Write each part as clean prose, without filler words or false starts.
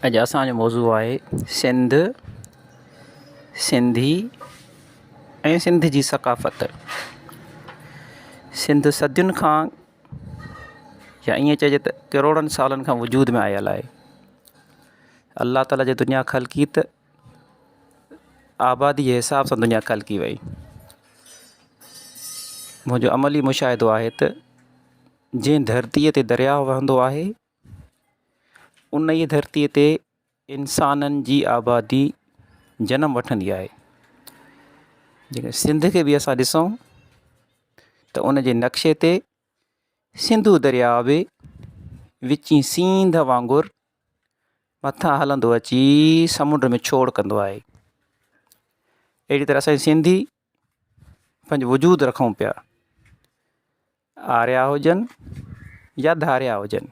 अॼु असांजो मौज़ू आहे सिंध, सिंधी ऐं सिंध जी सक़ाफ़त। सिंध सदियुनि खां या ईअं चइजे त करोड़नि सालनि खां वजूद में आयल आहे। अल्लाह ताला जे दुनिया ख़लक़ी त आबादी जे हिसाब सां दुनिया ख़लक़ी वई। मुंहिंजो अमली मुशाहिदो आहे त जंहिं धरतीअ ते दरियाउ वहंदो आहे उन ई धरतीअ ते इंसाननि जी आबादी जनम वठंदी आहे। जेकर सिंध खे बि असां ॾिसूं त उन जे नक्शे ते सिंधू दरिया बि विची सींध वांगुरु मथां हलंदो अची समुंड में छोड़ कंदो आहे। अहिड़ी तरह असांजी सिंधी पंहिंजो वजूदु रखूं पिया, आर्या हुजनि या धारिया हुजनि,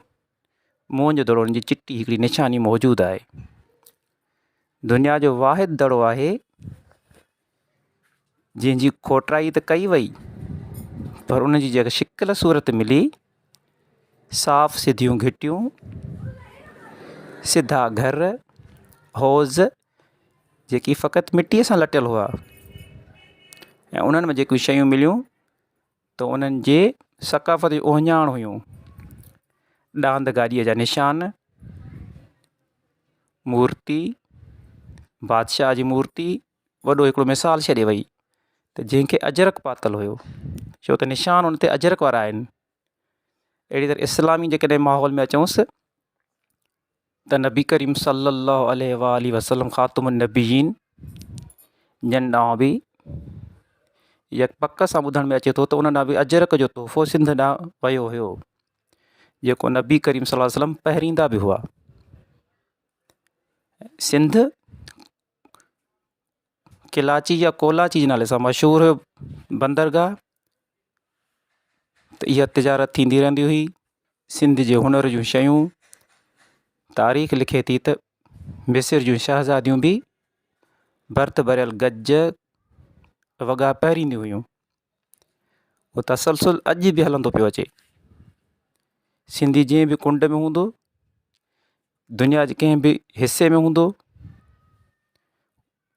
मुंहं जो दड़ो उन्हनि जी चिटी हिकिड़ी निशानी मौजूदु आहे। दुनिया जो वाहिद दड़ो आहे जंहिंजी खोटराई त कई वई पर उन जी जेका शिकिल सूरत मिली, साफ़ सिधियूं घिटियूं, सिधा घर, हौज़ जेकी फ़क़ति मिटीअ सां लटियल हुआ ऐं उन्हनि में जेकियूं शयूं मिलियूं त उन्हनि जे सक़ाफ़त जी ओहञाण हुयूं। ॾांद गाॾीअ जा निशान, मूर्ति, बादशाह जी मूर्ति, वॾो हिकिड़ो मिसाल छॾे वई त जंहिंखे अजरक पातल हुयो, छो त निशान उन ते अजरक वारा आहिनि। अहिड़ी तरह इस्लामी जेकॾहिं माहौल में अचूंसि त नबी करीम सल्लल्लाहु अलैहि वसल्लम ख़ातमुन नबीयीन जन ॾांहुं बि इहा पक सां ॿुधण में अचे थो त उन ॾांहुं बि अजरक जो तोहफ़ो सिंध ॾांहुं वियो हुयो, जेको नबी करीम सल्लल्लाहु अलैहि वसल्लम पहिरींदा बि हुआ। सिंध किलाची या कोलाची जे नाले सां मशहूरु हुयो बंदरगाह, त इहा तिजारत थींदी रहंदी हुई। सिंध जे हुनर जूं शयूं तारीख़ लिखे थी त मिस्र जूं शहज़ादियूं बि भर्त भरियल गज वॻा पहिरींदियूं हुयूं। उहो तसलसल अॼु बि हलंदो पियो अचे। सिंधी जंहिं बि कुंड में हूंदो, दुनिया जे कंहिं बि हिसे में हूंदो,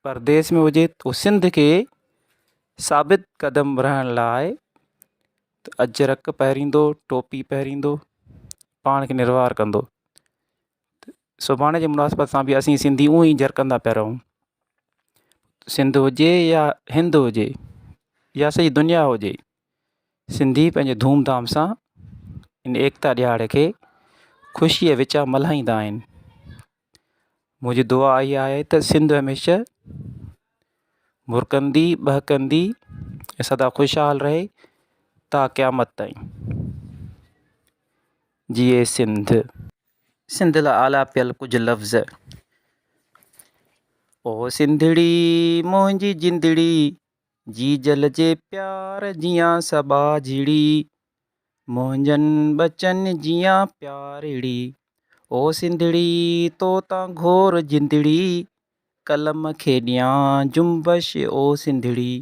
परदेस में हुजे, त उहो सिंध खे साबित क़दम रहण लाइ त अजरक पहिरींदो, टोपी पहिरींदो, पाण खे निर्वार कंदो। सुभाणे जे मुनासिबत सां बि असीं सिंधी उअं ई झरकंदा पिया रहूं। सिंध हुजे या हिंद हुजे या सॼी दुनिया हुजे, सिंधी पंहिंजे धूमधाम सां इन एकता ॾियार खे ख़ुशीअ विचां मल्हाईंदा आहिनि। मुंहिंजी दुआ इहा आहे त सिंध हमेशह मुरकंदी, बहकंदी ऐं सदा ख़ुशहाल रहे ता क़यामत ताईं। जिए सिंध। सिंध लाइ आलापियल कुझु लफ़्ज़। ओ सिंधड़ी मुंहिंजी जिंदड़ी, जी जल जे प्यार जियां सबा झिड़ी, मुंहिंजनि बचनि जियां प्यारिड़ी। ओ सिंधड़ी तो तां घोर जिंदड़ी, कलम खे ॾियां जुंबश ओ सिंधड़ी।